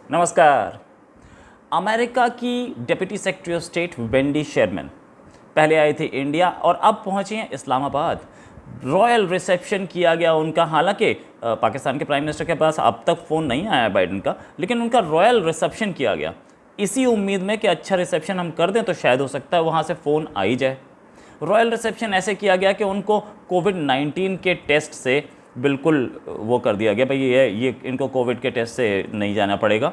नमस्कार। अमेरिका की deputy secretary of state Wendy Sherman पहले आई थी इंडिया और अब पहुंची हैं इस्लामाबाद। रॉयल रिसेप्शन किया गया उनका। हालांकि पाकिस्तान के प्राइम मिनिस्टर के पास अब तक फ़ोन नहीं आया बाइडन का, लेकिन उनका रॉयल रिसेप्शन किया गया इसी उम्मीद में कि अच्छा रिसेप्शन हम कर दें तो शायद हो सकता है वहाँ से फ़ोन आ ही जाए। रॉयल रिसेप्शन ऐसे किया गया कि उनको कोविड-19 के टेस्ट से बिल्कुल वो कर दिया गया, भाई ये इनको कोविड के टेस्ट से नहीं जाना पड़ेगा।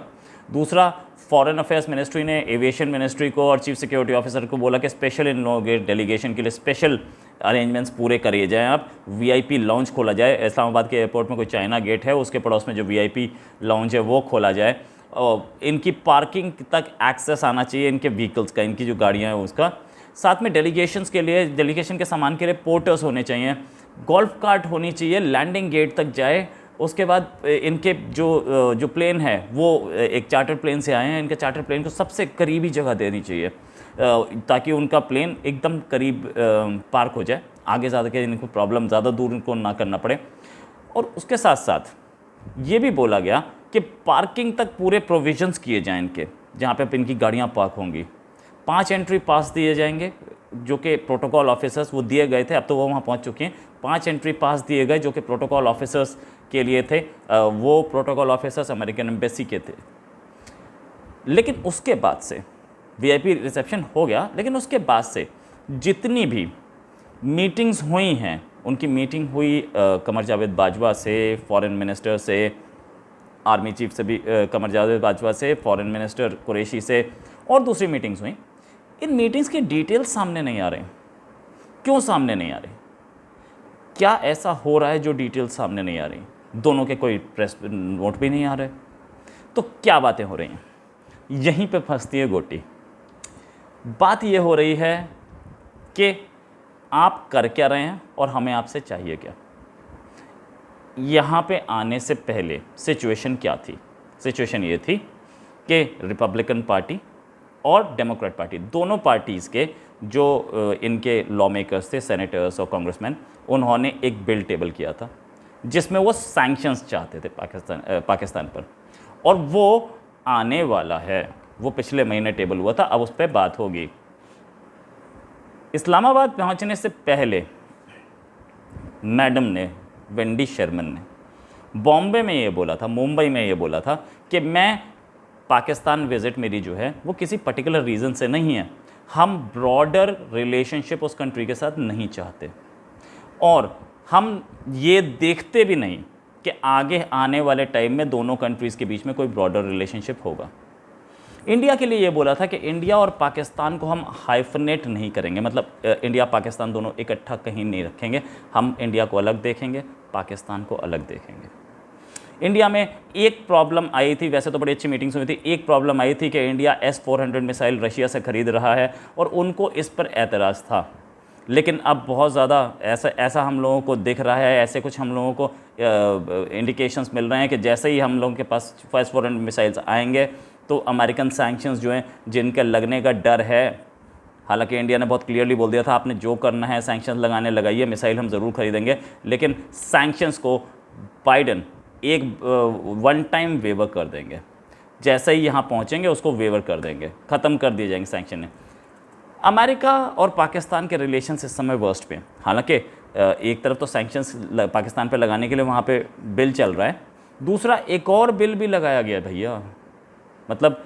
दूसरा, फॉरेन अफेयर्स मिनिस्ट्री ने एविएशन मिनिस्ट्री को और चीफ सिक्योरिटी ऑफिसर को बोला कि स्पेशल इनॉग्रेट डेलीगेशन के लिए स्पेशल अरेंजमेंट्स पूरे करिए जाएँ। आप वीआईपी लॉन्च खोला जाए, इस्लामाबाद के एयरपोर्ट में कोई चाइना गेट है उसके पड़ोस में जो वीआईपी लॉन्च है वो खोला जाए। और इनकी पार्किंग तक एक्सेस आना चाहिए इनके व्हीकल्स का, इनकी जो गाड़ियाँ हैं उसका। साथ में डेलीगेशंस के लिए, डेलीगेशन के सामान के लिए पोर्टर्स होने चाहिए, गोल्फ कार्ट होनी चाहिए, लैंडिंग गेट तक जाए। उसके बाद इनके जो प्लेन है वो एक चार्टर प्लेन से आए हैं, इनके चार्टर प्लेन को सबसे करीबी जगह देनी चाहिए ताकि उनका प्लेन एकदम करीब पार्क हो जाए, आगे ज़्यादा के इनको प्रॉब्लम ज़्यादा दूर इनको ना करना पड़े। और उसके साथ साथ ये भी बोला गया कि पार्किंग तक पूरे प्रोविजंस किए जाएँ इनके, जहाँ पे इनकी गाड़ियाँ पार्क होंगी। 5 एंट्री पास दिए जाएंगे जो कि प्रोटोकॉल ऑफिसर्स वो दिए गए थे, अब तो वो वहाँ पहुँच चुके हैं। 5 एंट्री पास दिए गए जो कि प्रोटोकॉल ऑफिसर्स के लिए थे। वो प्रोटोकॉल ऑफिसर्स अमेरिकन एम्बेसी के थे। लेकिन उसके बाद से वीआईपी रिसेप्शन हो गया, लेकिन उसके बाद से जितनी भी मीटिंग्स हुई हैं, उनकी मीटिंग हुई कमर जावेद बाजवा से, फॉरेन मिनिस्टर से, आर्मी चीफ से भी कमर जावेद बाजवा से, फॉरेन मिनिस्टर कुरैशी से, और दूसरी मीटिंग्स हुई। इन मीटिंग्स के डिटेल्स सामने नहीं आ रहे। क्यों सामने नहीं आ रहे? क्या ऐसा हो रहा है जो डिटेल्स सामने नहीं आ रही? दोनों के कोई प्रेस नोट भी नहीं आ रहे। तो क्या बातें हो रही हैं? यहीं पे फंसती है गोटी। बात ये हो रही है कि आप कर क्या रहे हैं और हमें आपसे चाहिए क्या। यहाँ पे आने से पहले सिचुएशन क्या थी? सिचुएशन ये थी कि रिपब्लिकन पार्टी और डेमोक्रेट पार्टी, दोनों पार्टीज़ के जो इनके लॉ मेकर्स थे, सेनेटर्स और कांग्रेसमैन, उन्होंने एक बिल टेबल किया था जिसमें वो सैंक्शंस चाहते थे पाकिस्तान पर, और वो आने वाला है। वो पिछले महीने टेबल हुआ था, अब उस पर बात होगी। इस्लामाबाद पहुंचने से पहले मैडम ने, वेंडी शेरमैन ने बॉम्बे में ये बोला था, मुंबई में ये बोला था कि मैं पाकिस्तान विज़िट मेरी जो है वो किसी पर्टिकुलर रीज़न से नहीं है, हम ब्रॉडर रिलेशनशिप उस कंट्री के साथ नहीं चाहते और हम ये देखते भी नहीं कि आगे आने वाले टाइम में दोनों कंट्रीज़ के बीच में कोई ब्रॉडर रिलेशनशिप होगा। इंडिया के लिए ये बोला था कि इंडिया और पाकिस्तान को हम हाइफनेट नहीं करेंगे, मतलब इंडिया पाकिस्तान दोनों इकट्ठा कहीं नहीं रखेंगे, हम इंडिया को अलग देखेंगे, पाकिस्तान को अलग देखेंगे। इंडिया में एक प्रॉब्लम आई थी, वैसे तो बड़ी अच्छी मीटिंग्स हुई थी, एक प्रॉब्लम आई थी कि इंडिया S-400 मिसाइल रशिया से ख़रीद रहा है और उनको इस पर एतराज़ था। लेकिन अब बहुत ज़्यादा ऐसा हम लोगों को दिख रहा है, ऐसे कुछ हम लोगों को इंडिकेशंस मिल रहे हैं कि जैसे ही हम लोगों के पास S-400 मिसाइल्स आएंगे तो अमेरिकन सैंक्शंस जो हैं, जिनके लगने का डर है, हालांकि इंडिया ने बहुत क्लियरली बोल दिया था आपने जो करना है सैंक्शंस लगाने लगाइए, मिसाइल हम ज़रूर खरीदेंगे, लेकिन सैंक्शंस को बाइडन एक वन टाइम वेवर कर देंगे। जैसे ही यहाँ पहुँचेंगे उसको वेवर कर देंगे, ख़त्म कर दिए जाएंगे सैंक्शन। अमेरिका और पाकिस्तान के रिलेशंस इस समय वर्स्ट पे, हालांकि एक तरफ तो सैंक्शंस पाकिस्तान पे लगाने के लिए वहाँ पे बिल चल रहा है, दूसरा एक और बिल भी लगाया गया भैया, मतलब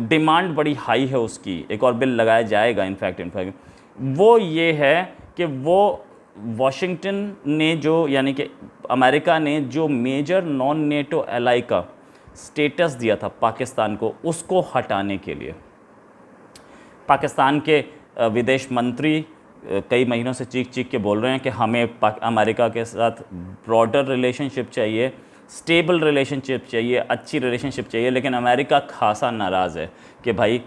डिमांड बड़ी हाई है उसकी, एक और बिल लगाया जाएगा इनफैक्ट वो ये है कि वो वॉशिंगटन ने जो, यानी कि अमेरिका ने जो मेजर नॉन नेटो एलाई का स्टेटस दिया था पाकिस्तान को, उसको हटाने के लिए पाकिस्तान के विदेश मंत्री कई महीनों से चीख चीख के बोल रहे हैं कि हमें अमेरिका के साथ ब्रॉडर रिलेशनशिप चाहिए, स्टेबल रिलेशनशिप चाहिए, अच्छी रिलेशनशिप चाहिए। लेकिन अमेरिका खासा नाराज़ है कि भाई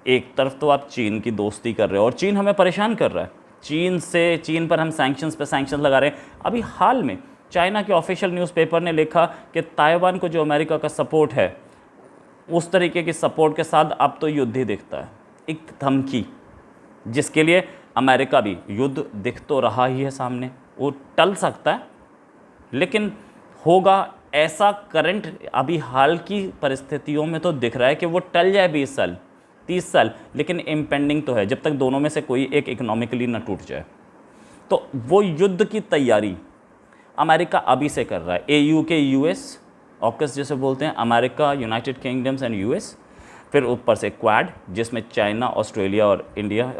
एक तरफ तो आप चीन की दोस्ती कर रहे हो और चीन हमें परेशान कर रहा है, चीन पर हम सैंक्शंस पे सैंक्शंस लगा रहे हैं। अभी हाल में चाइना के ऑफिशियल न्यूज़पेपर ने लिखा कि ताइवान को जो अमेरिका का सपोर्ट है, उस तरीके की सपोर्ट के साथ अब तो युद्ध ही दिखता है, एक धमकी जिसके लिए अमेरिका भी, युद्ध दिख तो रहा ही है सामने, वो टल सकता है लेकिन होगा ऐसा करंट अभी हाल की परिस्थितियों में तो दिख रहा है कि वो टल जाए 20 साल 30 साल, लेकिन इम्पेंडिंग तो है जब तक दोनों में से कोई एक इकोनॉमिकली ना टूट जाए। तो वो युद्ध की तैयारी अमेरिका अभी से कर रहा है। एयू के यूएस, ऑकस जैसे बोलते हैं, America, United kingdoms and US, फिर ऊपर से क्वाड जिसमें चाइना, ऑस्ट्रेलिया और इंडिया,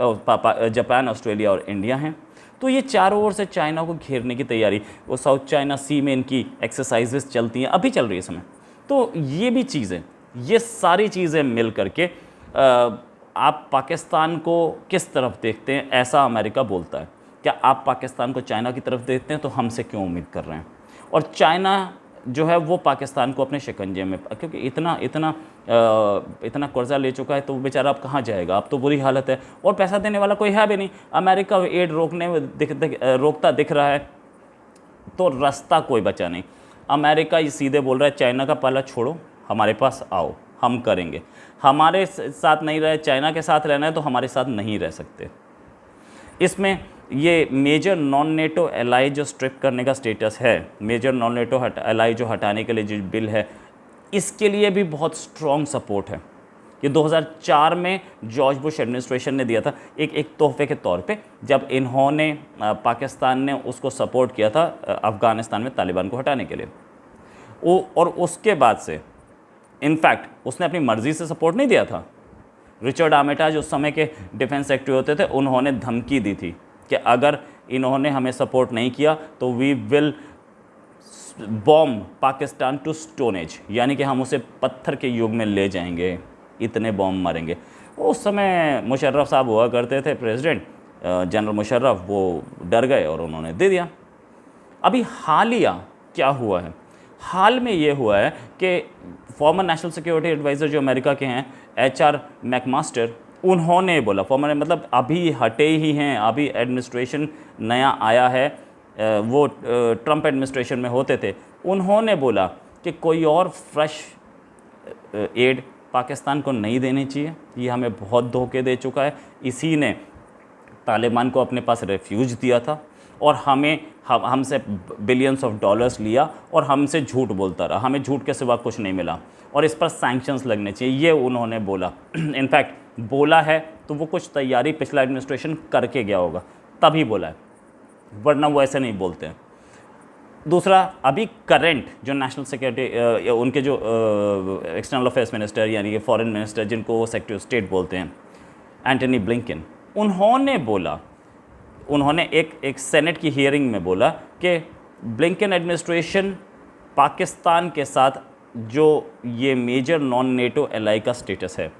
जापान, ऑस्ट्रेलिया और इंडिया हैं। तो ये चारों ओर से चाइना को घेरने की तैयारी, वो साउथ चाइना सी में इनकी एक्सरसाइजेस चलती हैं, अभी चल रही है इस समय। तो ये भी चीज़ें, ये सारी चीज़ें मिल करके आप पाकिस्तान को किस तरफ देखते हैं, ऐसा अमेरिका बोलता है। क्या आप पाकिस्तान को चाइना की तरफ देखते हैं, तो हमसे क्यों उम्मीद कर रहे हैं? और चाइना जो है वो पाकिस्तान को अपने शिकंजे में, क्योंकि इतना कर्जा ले चुका है, तो वो बेचारा अब कहाँ जाएगा? अब तो बुरी हालत है और पैसा देने वाला कोई है भी नहीं। अमेरिका एड रोकने में रोकता दिख रहा है, तो रास्ता कोई बचा नहीं। अमेरिका ये सीधे बोल रहा है चाइना का पाला छोड़ो, हमारे पास आओ, हम करेंगे। हमारे साथ नहीं रहे, चाइना के साथ रहना है तो हमारे साथ नहीं रह सकते। इसमें ये मेजर नॉन नेटो एलाई जो स्ट्रिप करने का स्टेटस है, मेजर नॉन नेटो एलाई जो हटाने के लिए जो बिल है, इसके लिए भी बहुत स्ट्रॉन्ग सपोर्ट है। ये 2004 में जॉर्ज बुश एडमिनिस्ट्रेशन ने दिया था एक तोहफे के तौर पे, जब इन्होंने पाकिस्तान ने उसको सपोर्ट किया था अफ़गानिस्तान में तालिबान को हटाने के लिए। और उसके बाद से इनफैक्ट उसने अपनी मर्ज़ी से सपोर्ट नहीं दिया था। रिचर्ड आर्मिटाज उस समय के डिफेंस सेक्रेटरी होते थे, उन्होंने धमकी दी थी कि अगर इन्होंने हमें सपोर्ट नहीं किया तो we will bomb Pakistan to stone age, यानी कि हम उसे पत्थर के युग में ले जाएंगे, इतने बॉम्ब मारेंगे। उस समय मुशर्रफ साहब हुआ करते थे प्रेसिडेंट, जनरल मुशर्रफ, वो डर गए और उन्होंने दे दिया। अभी हालिया क्या हुआ है? हाल में ये हुआ है कि फॉर्मर नेशनल सिक्योरिटी एडवाइज़र जो अमेरिका के हैं, HR मैकमास्टर, उन्होंने बोला, फॉर्मर मतलब अभी हटे ही हैं, अभी एडमिनिस्ट्रेशन नया आया है, वो ट्रंप एडमिनिस्ट्रेशन में होते थे, उन्होंने बोला कि कोई और फ्रेश एड पाकिस्तान को नहीं देनी चाहिए, ये हमें बहुत धोखे दे चुका है। इसी ने तालिबान को अपने पास रेफ्यूज दिया था और हमसे बिलियंस ऑफ डॉलर्स लिया और हमसे झूठ बोलता रहा, हमें झूठ के सिवा कुछ नहीं मिला और इस पर सैंक्शंस लगने चाहिए, ये उन्होंने बोला। इनफैक्ट बोला है तो वो कुछ तैयारी पिछला एडमिनिस्ट्रेशन करके गया होगा, तभी बोला है, वरना वो ऐसे नहीं बोलते हैं। दूसरा, अभी करंट जो नेशनल सिक्योरिटी, उनके जो एक्सटर्नल अफेयर्स मिनिस्टर यानी कि फॉरेन मिनिस्टर, जिनको वो सेक्रेटरी ऑफ स्टेट बोलते हैं, एंटनी ब्लिंकन, उन्होंने बोला, उन्होंने एक सेनेट की हियरिंग में बोला कि ब्लिंकन एडमिनिस्ट्रेशन पाकिस्तान के साथ जो ये मेजर नॉन नेटो एलाई का स्टेटस है,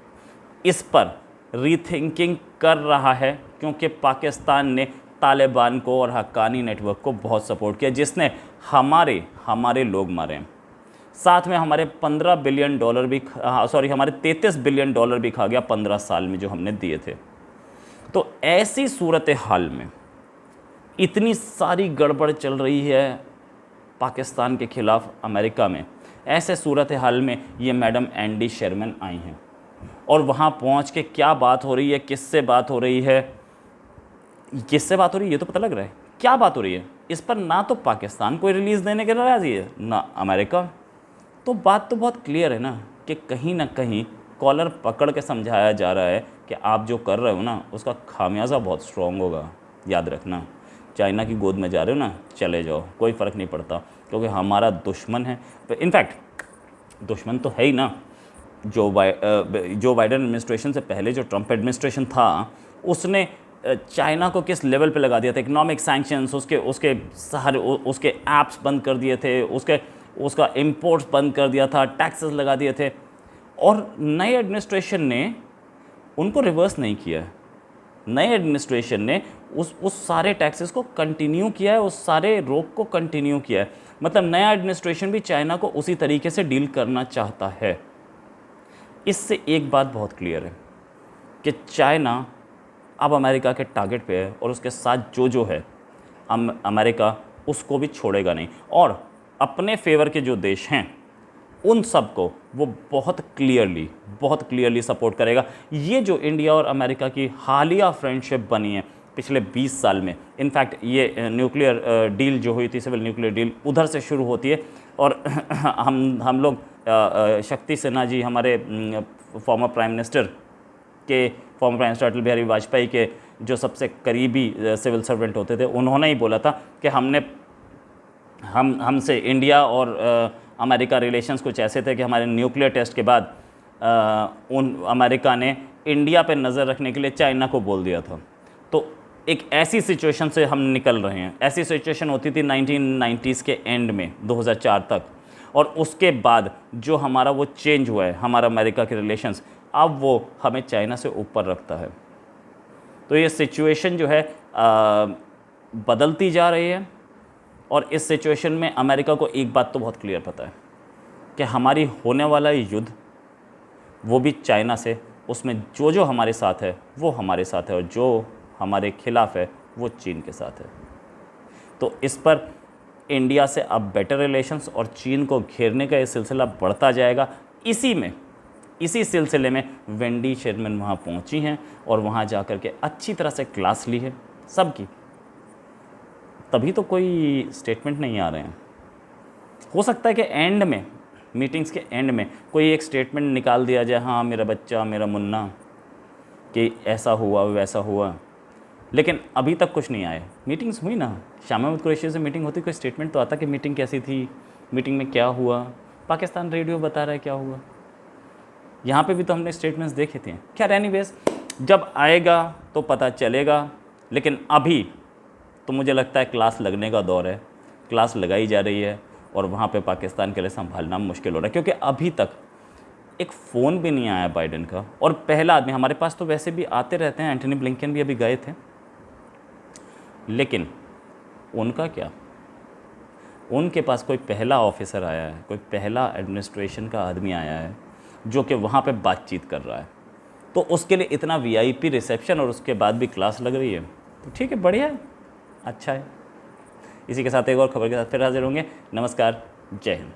इस पर रीथिंकिंग कर रहा है, क्योंकि पाकिस्तान ने तालिबान को और हक्कानी नेटवर्क को बहुत सपोर्ट किया, जिसने हमारे लोग मारे हैं, साथ में हमारे 15 बिलियन डॉलर भी, हमारे 33 बिलियन डॉलर भी खा गया 15 साल में जो हमने दिए थे। तो ऐसी सूरत हाल में, इतनी सारी गड़बड़ चल रही है पाकिस्तान के ख़िलाफ़ अमेरिका में, ऐसे सूरत हाल में ये मैडम एंडी शेरमैन आई हैं और वहाँ पहुँच के क्या बात हो रही है, किससे बात हो रही है, ये तो पता लग रहा है क्या बात हो रही है। इस पर ना तो पाकिस्तान को रिलीज़ देने के लिए राज़ी है, ना अमेरिका। तो बात तो बहुत क्लियर है ना कि कहीं ना कहीं कॉलर पकड़ के समझाया जा रहा है कि आप जो कर रहे हो ना, उसका खामियाजा बहुत स्ट्रॉन्ग होगा, याद रखना। चाइना की गोद में जा रहे हो ना, चले जाओ, कोई फ़र्क नहीं पड़ता, क्योंकि हमारा दुश्मन है। इनफैक्ट दुश्मन तो है ही ना। जो बाइडेन एडमिनिस्ट्रेशन से पहले जो ट्रंप एडमिनिस्ट्रेशन था, उसने चाइना को किस लेवल पे लगा दिया था, इकोनॉमिक सैंक्शंस, उसके ऐप्स बंद कर दिए थे, उसका इंपोर्ट्स बंद कर दिया था, टैक्सेस लगा दिए थे। और नए एडमिनिस्ट्रेशन ने उनको रिवर्स नहीं किया है। नए एडमिनिस्ट्रेशन ने उस सारे टैक्सेस को कंटिन्यू किया है, उस सारे रोक को कंटिन्यू किया है। मतलब नया एडमिनिस्ट्रेशन भी चाइना को उसी तरीके से डील करना चाहता है। इससे एक बात बहुत क्लियर है कि चाइना अब अमेरिका के टारगेट पे है और उसके साथ जो है अमेरिका उसको भी छोड़ेगा नहीं, और अपने फेवर के जो देश हैं उन सब को वो बहुत क्लियरली सपोर्ट करेगा। ये जो इंडिया और अमेरिका की हालिया फ्रेंडशिप बनी है पिछले 20 साल में, इनफैक्ट ये न्यूक्लियर डील जो हुई थी, सिविल न्यूक्लियर डील, उधर से शुरू होती है। और हम लोग शक्ति सिन्हा जी, हमारे former prime minister Atal Bihari Vajpayee के जो सबसे करीबी सिविल सर्वेंट होते थे, उन्होंने ही बोला था कि हमसे इंडिया और अमेरिका रिलेशंस कुछ ऐसे थे कि हमारे न्यूक्लियर टेस्ट के बाद अमेरिका ने इंडिया पे नज़र रखने के लिए चाइना को बोल दिया था। तो एक ऐसी सिचुएशन से हम निकल रहे हैं। ऐसी सिचुएशन होती थी 1990s के एंड में 2004 तक, और उसके बाद जो हमारा वो चेंज हुआ है हमारा अमेरिका के रिलेशंस, अब वो हमें चाइना से ऊपर रखता है। तो ये सिचुएशन जो है बदलती जा रही है, और इस सिचुएशन में अमेरिका को एक बात तो बहुत क्लियर पता है कि हमारी होने वाला युद्ध वो भी चाइना से, उसमें जो हमारे साथ है वो हमारे साथ है, और जो हमारे खिलाफ़ है वो चीन के साथ है। तो इस पर इंडिया से अब बेटर रिलेशंस और चीन को घेरने का ये सिलसिला बढ़ता जाएगा। इसी सिलसिले में वेंडी शेरमैन वहाँ पहुँची हैं और वहाँ जा कर के अच्छी तरह से क्लास ली है सबकी, तभी तो कोई स्टेटमेंट नहीं आ रहे हैं। हो सकता है कि एंड में, मीटिंग्स के एंड में कोई एक स्टेटमेंट निकाल दिया जाए, हाँ मेरा बच्चा, मेरा मुन्ना, कि ऐसा हुआ वैसा हुआ, लेकिन अभी तक कुछ नहीं आया। मीटिंग्स हुई ना, शाह महमूद कुरैशी से मीटिंग होती, कोई स्टेटमेंट तो आता कि मीटिंग कैसी थी, मीटिंग में क्या हुआ, पाकिस्तान रेडियो बता रहा है क्या हुआ। यहाँ पे भी तो हमने स्टेटमेंट्स देखे थे। खैर एनीवेज, जब आएगा तो पता चलेगा, लेकिन अभी तो मुझे लगता है क्लास लगने का दौर है, क्लास लगाई जा रही है, और वहाँ पे पाकिस्तान के लिए संभालना मुश्किल हो रहा है, क्योंकि अभी तक एक फ़ोन भी नहीं आया बाइडेन का। और पहला आदमी, हमारे पास तो वैसे भी आते रहते हैं, एंटनी ब्लिंकन भी अभी गए थे, लेकिन उनका क्या, उनके पास कोई पहला ऑफिसर आया है, कोई पहला एडमिनिस्ट्रेशन का आदमी आया है जो कि वहाँ पे बातचीत कर रहा है। तो उसके लिए इतना वीआईपी रिसेप्शन और उसके बाद भी क्लास लग रही है, तो ठीक है, बढ़िया है, अच्छा है। इसी के साथ एक और खबर के साथ फिर हाजिर होंगे। नमस्कार, जय हिंद।